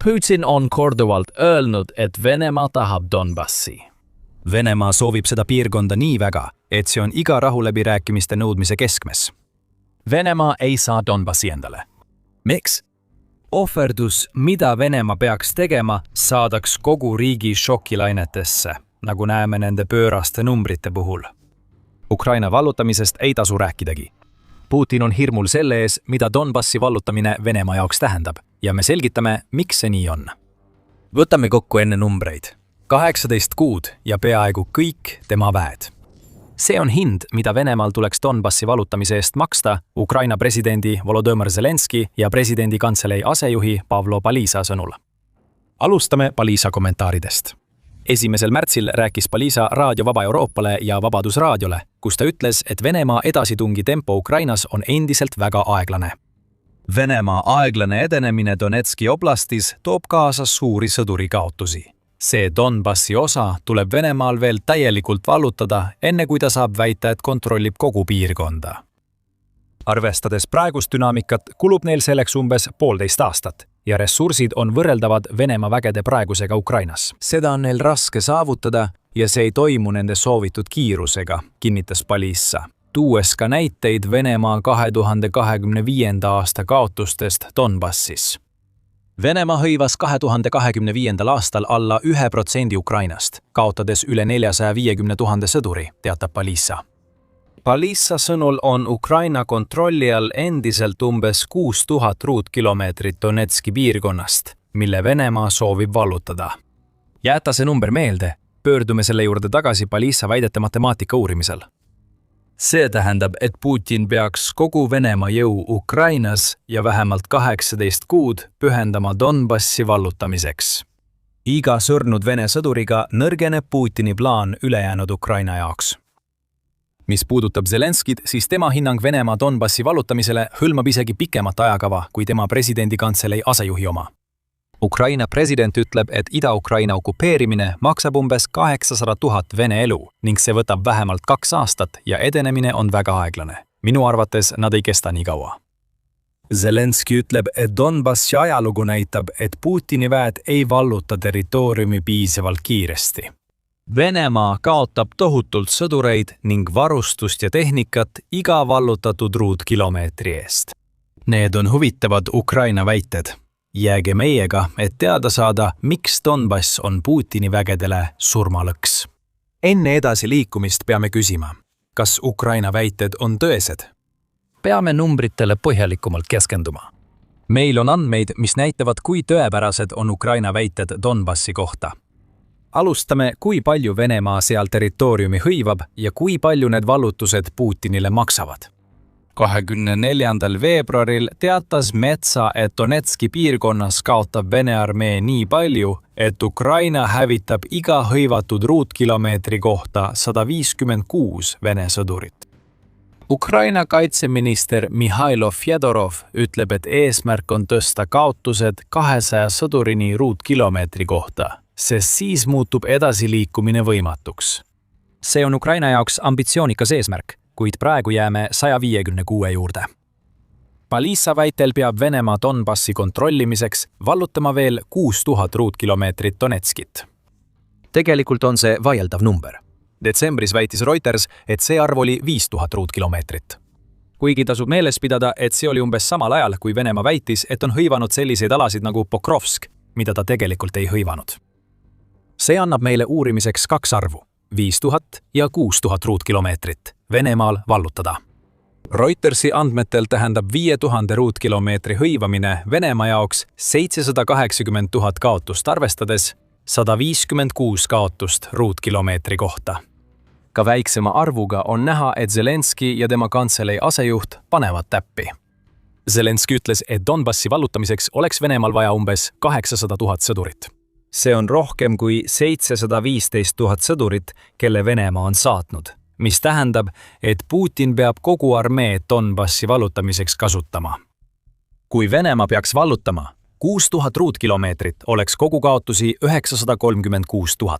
Putin on korduvalt öelnud, et Venemaa tahab Donbassi. Venemaa soovib seda piirkonda nii väga, et see on iga rahuläbirääkimiste nõudmise keskmes. Venemaa ei saa Donbassi endale. Miks? Ohverdus, mida Venemaa peaks tegema, saadaks kogu riigi šokilainetesse, nagu näeme nende pööraste numbrite puhul. Ukraina vallutamisest ei tasu rääkidagi. Putin on hirmul selle ees, mida Donbassi vallutamine Venemaa jaoks tähendab, ja me selgitame, miks see nii on. Võtame kokku enne numbreid. 18 kuud ja peaaegu kõik tema väed. See on hind, mida Venemaal tuleks Donbassi vallutamise eest maksta Ukraina presidendi Volodõmõr Zelenski ja presidendi kantselei asejuhi Pavlo Palisa sõnul. Alustame Palisa kommentaaridest. 1. märtsil rääkis Palisa Raadio Vaba Euroopale ja Vabadusraadiole, kus ta ütles, et Venemaa edasitungi tempo Ukrainas on endiselt väga aeglane. Venemaa aeglane edenemine Donetski oblastis toob kaasa suuri sõdurikaotusi. See Donbassi osa tuleb Venemaal veel täielikult vallutada, enne kui ta saab väita, et kontrollib kogu piirkonda. Arvestades praegust dünaamikat, kulub neil selleks umbes 1,5 aastat ja ressursid on võrreldavad Venemaa vägede praegusega Ukrainas. Seda on neil raske saavutada ja see ei toimu nende soovitud kiirusega, kinnitas Palisa, tuues ka näiteid Venemaa 2025. aasta kaotustest Donbassis. Venemaa hõivas 2025. aastal alla 1% Ukrainast, kaotades üle 450 000 sõduri, teatab Palisa. Palisa sõnul on Ukraina kontrolli all endiselt umbes 6000 ruutkilomeetrit Donetski piirkonnast, mille Venemaa soovib vallutada. Jäta see number meelde, pöördume selle juurde tagasi Palisa väidete matemaatika uurimisel. See tähendab, et Putin peaks kogu Venemaa jõu Ukrainas ja vähemalt 18 kuud pühendama Donbassi vallutamiseks. Iga surnud Vene sõduriga nõrgeneb Putini plaan ülejäänud Ukraina jaoks. Mis puudutab Zelenskit, siis tema hinnang Venemaa Donbassi vallutamisele hõlmab isegi pikemat ajakava kui tema presidendi kantselei asejuhi oma. Ukraina president ütleb, et Ida-Ukraina okupeerimine maksab umbes 800 000 Vene elu ning see võtab vähemalt 2 aastat ja edenemine on väga aeglane. Minu arvates nad ei kesta nii kaua. Zelenski ütleb, et Donbassi ajalugu näitab, et Putini väed ei valluta territooriumi piisavalt kiiresti. Venemaa kaotab tohutult sõdureid ning varustust ja tehnikat iga vallutatud ruutkilomeetri eest. Need on huvitavad Ukraina väited. Jääge meiega, et teada saada, miks Donbass on Putini vägedele surmalõks. Enne edasi liikumist peame küsima, kas Ukraina väited on tõesed? Peame numbritele põhjalikumalt keskenduma. Meil on andmeid, mis näitavad, kui tõepärased on Ukraina väited Donbassi kohta. Alustame, kui palju Venemaa seal territooriumi hõivab ja kui palju need vallutused Putinile maksavad. 24. veebruaril teatas Metsa, et Donetski piirkonnas kaotab Vene armee nii palju, et Ukraina hävitab iga hõivatud ruutkilomeetri kohta 156 Vene sõdurit. Ukraina kaitseminister Mihhailo Fjodorov ütleb, et eesmärk on tõsta kaotused 200 sõdurini ruutkilomeetri kohta, sest siis muutub edasiliikumine võimatuks. See on Ukraina jaoks ambitsioonikas eesmärk, kuid praegu jääme 156 juurde. Palisa väitel peab Venemaa Donbassi kontrollimiseks vallutama veel 6000 ruutkilomeetrit Donetskit. Tegelikult on see vaieldav number. Detsembris väitis Reuters, et see arv oli 5000 ruutkilomeetrit. Kuigi tasub meeles pidada, et see oli umbes samal ajal, kui Venemaa väitis, et on hõivanud selliseid alasid nagu Pokrovsk, mida ta tegelikult ei hõivanud. See annab meile uurimiseks 2 arvu, 5000 ja 6000 ruutkilomeetrit Venemaal vallutada. Reutersi andmetel tähendab 5000 ruutkilomeetri hõivamine Venemaa jaoks 780 000 kaotust arvestades 156 kaotust ruutkilomeetri kohta. Ka väiksema arvuga on näha, et Zelenski ja tema kantselei asejuht panevad täppi. Zelenski ütles, et Donbassi vallutamiseks oleks Venemaal vaja umbes 800 000 sõdurit. See on rohkem kui 715 000 sõdurit, kelle Venemaa on saatnud, mis tähendab, et Putin peab kogu armee Donbassi vallutamiseks kasutama. Kui Venemaa peaks vallutama 6000 ruutkilomeetrit, oleks kogu kaotusi 936 000.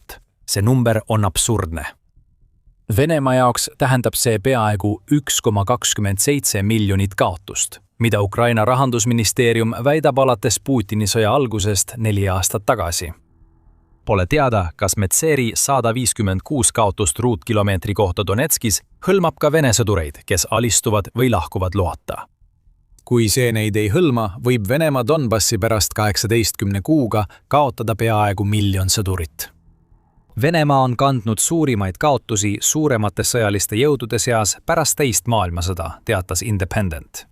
See number on absurdne. Venemaa jaoks tähendab see peaaegu 1,27 miljonit kaotust, mida Ukraina rahandusministeerium väidab alates Putini sõja algusest 4 aastat tagasi. Pole teada, kas Metseri 156 kaotust ruutkilomeetri kohta Donetskis hõlmab ka Vene sõdureid, kes alistuvad või lahkuvad loata. Kui see neid ei hõlma, võib Venemaa Donbassi pärast 18 kuuga kaotada peaaegu 1 miljon sõdurit. Venemaa on kandnud suurimaid kaotusi suuremate sõjaliste jõudude seas pärast teist maailmasõda, teatas Independent.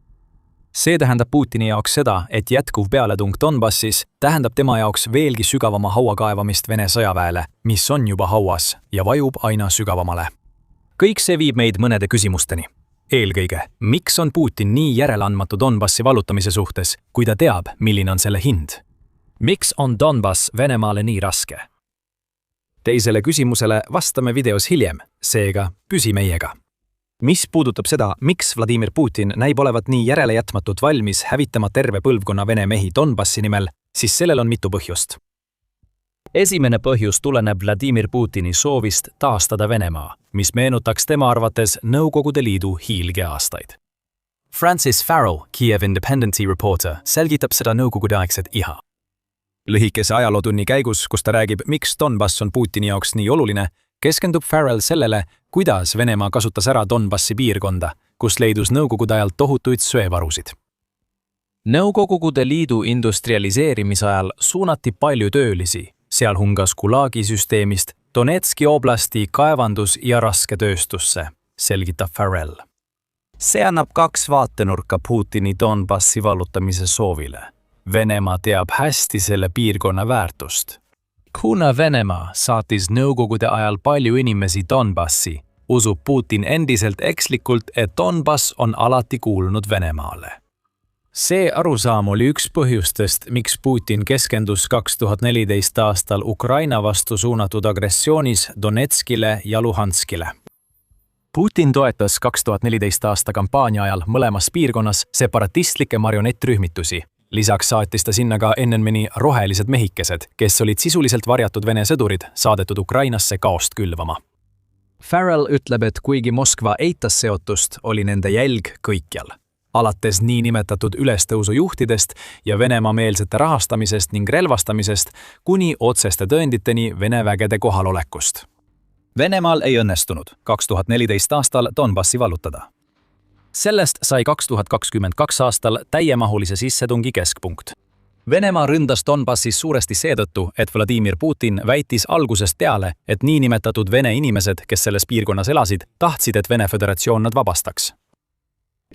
See tähendab Putini jaoks seda, et jätkuv pealetung Donbassis tähendab tema jaoks veelgi sügavama hauakaevamist Vene sõjaväele, mis on juba hauas ja vajub aina sügavamale. Kõik see viib meid mõnede küsimusteni. Eelkõige, miks on Putin nii järeleandmatu Donbassi vallutamise suhtes, kui ta teab, milline on selle hind? Miks on Donbass Venemaale nii raske? Teisele küsimusele vastame videos hiljem, seega püsi meiega. Mis puudutab seda, miks Vladimir Putin näib olevat nii järelejätmatult valmis hävitama terve põlvkonna Vene mehi Donbassi nimel, siis sellel on mitu põhjust. Esimene põhjus tuleneb Vladimir Putini soovist taastada Venemaa, mis meenutaks tema arvates Nõukogude Liidu hiilgeaastaid. Francis Farrell, Kiev Independenti reporter, selgitab seda nõukogudeaegset iha. Lühikese ajalootunni käigus, kus ta räägib, miks Donbass on Putini jaoks nii oluline, keskendub Farrell sellele, kuidas Venemaa kasutas ära Donbassi piirkonda, kus leidus Nõukogude ajal tohutuid söevarusid. Nõukogude Liidu industrialiseerimise ajal suunati palju töölisi, sealhulgas Gulagi süsteemist Donetski oblasti kaevandus- ja rasketööstusse, selgitab Farrell. See annab 2 vaatenurka Putini Donbassi vallutamise soovile. Venemaa teab hästi selle piirkonna väärtust. Kuna Venemaa saatis Nõukogude ajal palju inimesi Donbassi, usub Putin endiselt ekslikult, et Donbass on alati kuulunud Venemaale. See arusaam oli üks põhjustest, miks Putin keskendus 2014 aastal Ukraina vastu suunatud agressioonis Donetskile ja Luhanskile. Putin toetas 2014 aasta kampaania ajal mõlemas piirkonnas separatistlikke marionettrühmitusi. Lisaks saatis ta sinna ka NNMi rohelised mehikesed, kes olid sisuliselt varjatud Vene sõdurid, saadetud Ukrainasse kaost külvama. Farrell ütleb, et kuigi Moskva eitas seotust, oli nende jälg kõikjal. Alates niinimetatud ülestõusujuhtidest ja Venemaa-meelsete rahastamisest ning relvastamisest kuni otseste tõenditeni Vene vägede kohalolekust. Venemaal ei õnnestunud 2014 aastal Donbassi vallutada. Sellest sai 2022 aastal täiemahulise sissetungi keskpunkt. Venemaa ründas Donbassis suuresti seetõttu, et Vladimir Putin väitis algusest peale, et niinimetatud Vene inimesed, kes selles piirkonnas elasid, tahtsid, et Vene Föderatsioon nad vabastaks.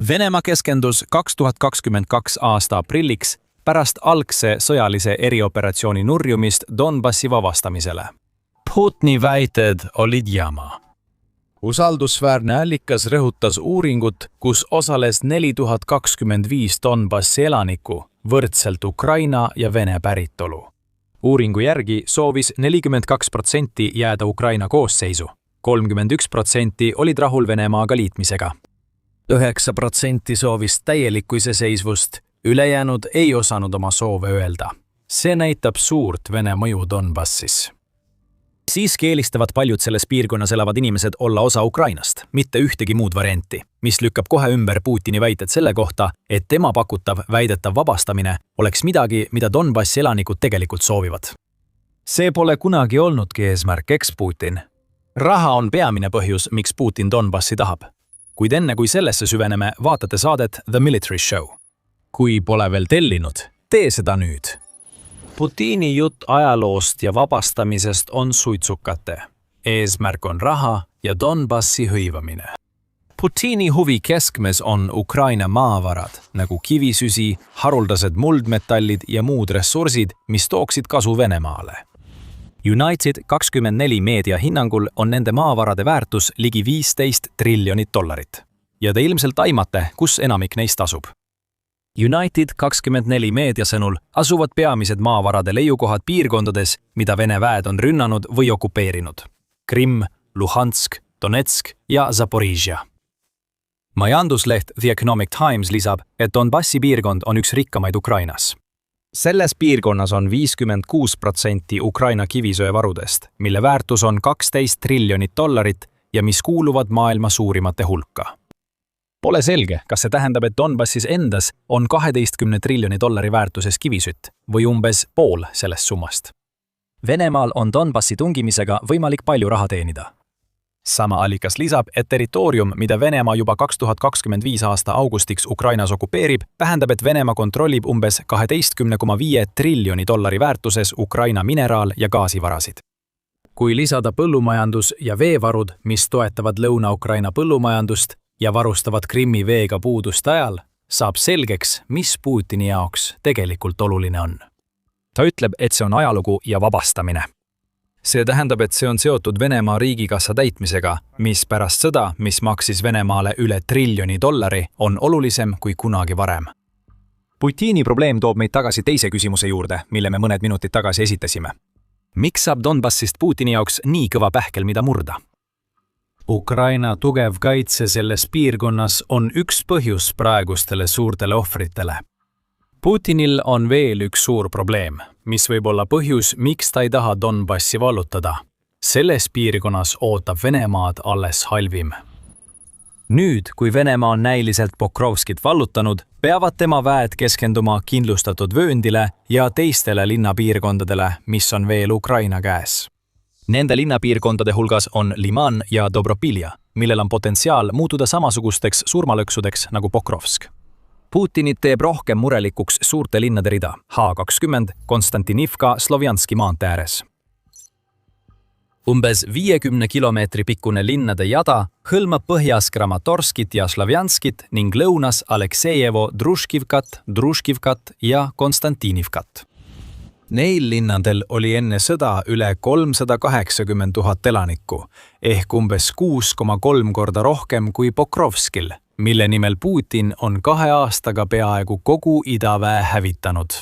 Venemaa keskendus 2022 aasta aprilliks pärast algse sõjalise erioperatsiooni nurjumist Donbassi vabastamisele. Putini väited olid jama. Usaldusväärne allikas rõhutas uuringut, kus osales 4025 Donbassi elanikku, võrdselt Ukraina ja Vene päritolu. Uuringu järgi soovis 42% jääda Ukraina koosseisu, 31% olid rahul Venemaaga liitmisega. 9% soovis täielikku iseseisvust, ülejäänud ei osanud oma soove öelda. See näitab suurt Vene mõju Donbassis. Siiski eelistavad paljud selles piirkonnas elavad inimesed olla osa Ukrainast, mitte ühtegi muud varianti, mis lükkab kohe ümber Putini väited selle kohta, et tema pakutav väidetav vabastamine oleks midagi, mida Donbassi elanikud tegelikult soovivad. See pole kunagi olnudki eesmärk, eks Putin. Raha on peamine põhjus, miks Putin Donbassi tahab. Kuid enne kui sellesse süveneme, vaatate saadet The Military Show. Kui pole veel tellinud, tee seda nüüd. Putini jutt ajaloost ja vabastamisest on suitsukate. Eesmärk on raha ja Donbassi hõivamine. Putini huvi keskmes on Ukraina maavarad, nagu kivisüsi, haruldased muldmetallid ja muud ressursid, mis tooksid kasu Venemaale. United24 meedia hinnangul on nende maavarade väärtus ligi $15 triljonit. Ja te ilmselt aimate, kus enamik neist asub. United24 meedia sõnul asuvad peamised maavarade leiukohad piirkondades, mida Vene väed on rünnanud või okupeerinud. Krimm, Luhansk, Donetsk ja Zaporižja. Majandusleht The Economic Times lisab, et Donbassi piirkond on üks rikkamaid Ukrainas. Selles piirkonnas on 56% Ukraina kivisöevarudest, mille väärtus on $12 triljonit ja mis kuuluvad maailma suurimate hulka. Pole selge, kas see tähendab, et Donbassis endas on 12 triljoni dollari väärtuses kivisütt või umbes pool sellest summast. Venemaal on Donbassi tungimisega võimalik palju raha teenida. Sama allikas lisab, et territoorium, mida Venemaa juba 2025 aasta augustiks Ukrainas okupeerib, tähendab, et Venemaa kontrollib umbes 12,5 triljoni dollari väärtuses Ukraina mineraal- ja gaasivarasid. Kui lisada põllumajandus- ja veevarud, mis toetavad Lõuna-Ukraina põllumajandust ja varustavad Krimmi veega puuduste ajal, saab selgeks, mis Putini jaoks tegelikult oluline on. Ta ütleb, et see on ajalugu ja vabastamine. See tähendab, et see on seotud Venemaa riigikassa täitmisega, mis pärast sõda, mis maksis Venemaale üle triljoni dollari, on olulisem kui kunagi varem. Putini probleem toob meid tagasi teise küsimuse juurde, mille me mõned minutid tagasi esitasime. Miks saab Donbassist Putini jaoks nii kõva pähkel, mida murda? Ukraina tugev kaitse selles piirkonnas on üks põhjus praegustele suurtele ohvritele. Putinil on veel üks suur probleem, mis võib olla põhjus, miks ta ei taha Donbassi vallutada. Selles piirkonnas ootab Venemaad alles halvim. Nüüd, kui Venemaa on näiliselt Pokrovskit vallutanud, peavad tema väed keskenduma kindlustatud vööndile ja teistele linnapiirkondadele, mis on veel Ukraina käes. Nende linnapiirkondade hulgas on Liman ja Dobropilja, millel on potentsiaal muutuda samasugusteks surmalõksudeks nagu Pokrovsk. Putinit teeb rohkem murelikuks suurte linnade rida H20 Konstantinivka Slovjanski maantee ääres. Umbes 50 kilomeetri pikkune linnade jada hõlmab põhjas Kramatorskit ja Slovjanskit ning lõunas Aleksejevo, Družkivkat ja Konstantinivkat. Neil linnadel oli enne sõda üle 380 000 elanikku, ehk umbes 6,3 korda rohkem kui Pokrovskil, mille nimel Putin on 2 aastaga peaaegu kogu idaväe hävitanud.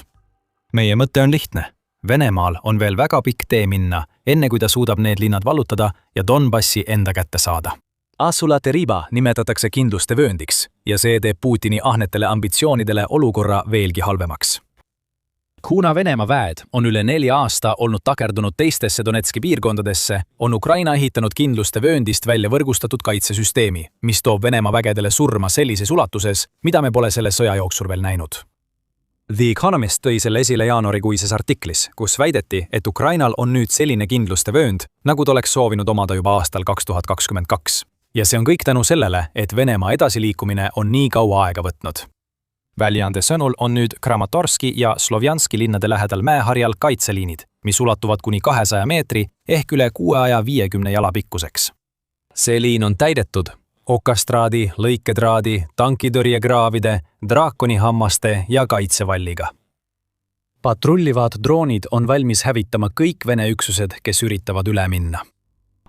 Meie mõte on lihtne. Venemaal on veel väga pikk tee minna, enne kui ta suudab need linnad vallutada ja Donbassi enda kätte saada. Asulate riba nimetatakse kindluste vööndiks ja see teeb Putini ahnetele ambitsioonidele olukorra veelgi halvemaks. Kuna Venemaa väed on üle 4 aasta olnud takerdunud teistesse Donetski piirkondadesse, on Ukraina ehitanud kindluste vööndist välja võrgustatud kaitsesüsteemi, mis toob Venemaa vägedele surma sellises ulatuses, mida me pole selle sõja jooksul veel näinud. The Economist tõi selle esile jaanuarikuises artiklis, kus väideti, et Ukrainal on nüüd selline kindluste vöönd, nagu ta oleks soovinud omada juba aastal 2022. Ja see on kõik tänu sellele, et Venemaa edasiliikumine on nii kaua aega võtnud. Väljaande sõnul on nüüd Kramatorski ja Slovjanski linnade lähedal mäeharjal kaitseliinid, mis ulatuvad kuni 200 meetri ehk üle 650 jala pikkuseks. See liin on täidetud okastraadi, lõiketraadi, tankitõrjekraavide, draakonihammaste ja kaitsevalliga. Patrullivad droonid on valmis hävitama kõik Vene üksused, kes üritavad üle minna.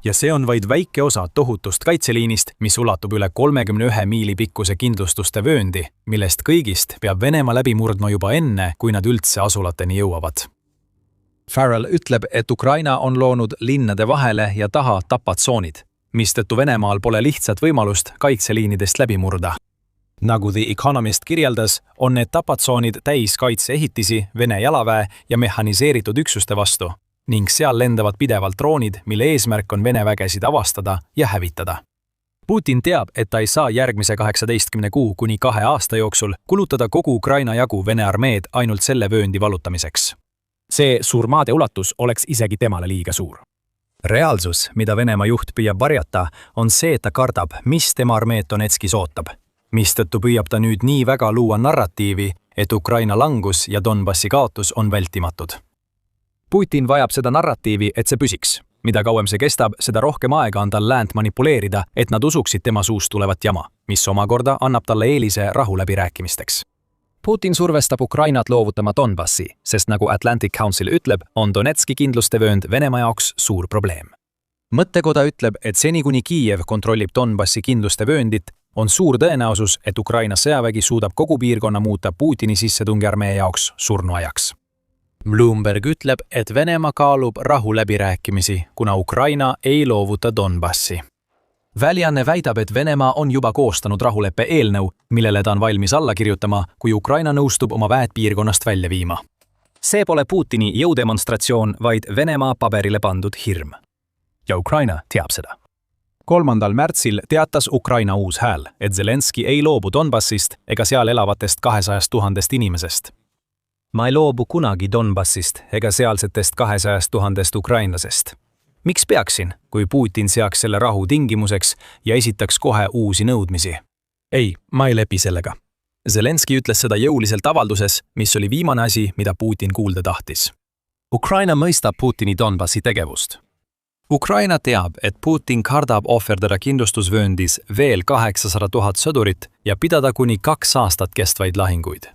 Ja see on vaid väike osa tohutust kaitseliinist, mis ulatub üle 31 miili pikkuse kindlustuste vööndi, millest kõigist peab Venemaa läbi murdma juba enne, kui nad üldse asulateni jõuavad. Farrell ütleb, et Ukraina on loonud linnade vahele ja taha tapatsoonid, mistõttu Venemaal pole lihtsat võimalust kaitseliinidest läbi murda. Nagu The Economist kirjeldas, on need tapatsoonid täis kaitseehitisi Vene jalaväe ja mehhaniseeritud üksuste vastu, ning seal lendavad pidevalt droonid, mille eesmärk on Vene vägesid avastada ja hävitada. Putin teab, et ta ei saa järgmise 18 kuu kuni 2 aasta jooksul kulutada kogu Ukraina jagu Vene armeed ainult selle vööndi vallutamiseks. See suur maade ulatus oleks isegi temale liiga suur. Reaalsus, mida Venemaa juht püüab varjata, on see, et ta kardab, mis tema armeed Donetskis ootab, mistõttu püüab ta nüüd nii väga luua narratiivi, et Ukraina langus ja Donbassi kaotus on vältimatud. Putin vajab seda narratiivi, et see püsiks. Mida kauem see kestab, seda rohkem aega on tal läänt manipuleerida, et nad usuksid tema suust tulevat jama, mis omakorda annab talle eelise rahuläbirääkimisteks. Putin survestab Ukrainat loovutama Donbassi, sest nagu Atlantic Council ütleb, on Donetski kindluste vöönd Venemaa jaoks suur probleem. Mõttekoda ütleb, et seni kuni Kiiev kontrollib Donbassi kindluste vööndit, on suur tõenäosus, et Ukraina sõjavägi suudab kogu piirkonna muuta Putini sissetungiarmee jaoks surnuajaks. Bloomberg ütleb, et Venemaa kaalub rahuläbirääkimisi, kuna Ukraina ei loovuta Donbassi. Väljaanne väidab, et Venemaa on juba koostanud rahuleppe eelnõu, millele ta on valmis alla kirjutama, kui Ukraina nõustub oma väed piirkonnast välja viima. See pole Putini jõudemonstratsioon, vaid Venemaa paberile pandud hirm. Ja Ukraina teab seda. 3. märtsil teatas Ukraina uus hääl, et Zelenskõi ei loobu Donbassist ega seal elavatest 200 000 inimesest. Ma ei loobu kunagi Donbassist ega sealsetest 200 000 ukrainlasest. Miks peaksin, kui Putin seaks selle rahu tingimuseks ja esitaks kohe uusi nõudmisi? Ei, ma ei lepi sellega. Zelenskõi ütles seda jõuliselt avalduses, mis oli viimane asi, mida Putin kuulda tahtis. Ukraina mõistab Putini Donbassi tegevust. Ukraina teab, et Putin kardab ohverdada kindlustusvööndis veel 800 000 sõdurit ja pidada kuni 2 aastat kestvaid lahinguid.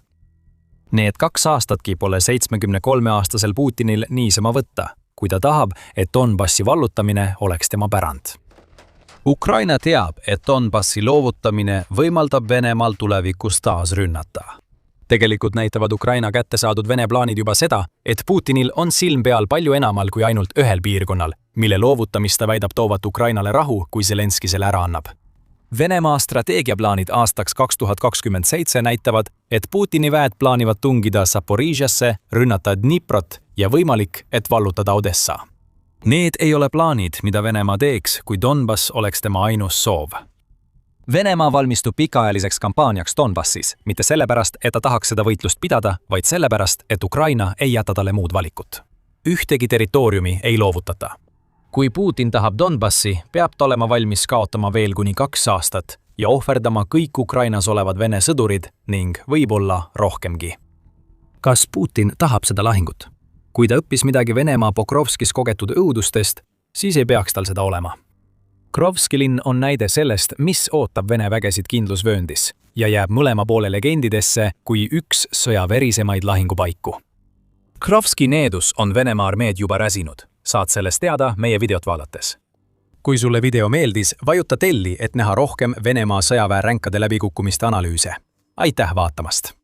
Need 2 aastatki pole 73-aastasel Putinil niisama võtta, kui ta tahab, et Donbassi vallutamine oleks tema pärand. Ukraina teab, et Donbassi loovutamine võimaldab Venemaal tulevikus taas rünnata. Tegelikult näitavad Ukraina kätte saadud Vene plaanid juba seda, et Putinil on silm peal palju enamal kui ainult ühel piirkonnal, mille loovutamist ta väidab toovat Ukrainale rahu, kui Zelenskõi selle ära annab. Venemaa strateegiaplaanid aastaks 2027 näitavad, et Putini väed plaanivad tungida Zaporižjasse, rünnata Dniprot ja võimalik, et vallutada Odessa. Need ei ole plaanid, mida Venemaa teeks, kui Donbass oleks tema ainus soov. Venemaa valmistub pikaajaliseks kampaaniaks Donbassis, mitte sellepärast, et ta tahaks seda võitlust pidada, vaid sellepärast, et Ukraina ei jäta talle muud valikut. Ühtegi territooriumi ei loovutata. Kui Putin tahab Donbassi, peab ta olema valmis kaotama veel kuni 2 aastat ja ohverdama kõik Ukrainas olevad Vene sõdurid ning võib-olla rohkemgi. Kas Putin tahab seda lahingut? Kui ta õppis midagi Venemaa Pokrovskis kogetud õudustest, siis ei peaks tal seda olema. Krovski linn on näide sellest, mis ootab Vene vägesid kindlusvööndis ja jääb mõlema poole legendidesse kui üks sõja verisemaid lahingupaiku. Krovski needus on Venemaa armeed juba räsinud. Saad sellest teada meie videot vaadates. Kui sulle video meeldis, vajuta telli, et näha rohkem Venemaa sõjaväe ränkade läbikukkumiste analüüse. Aitäh vaatamast!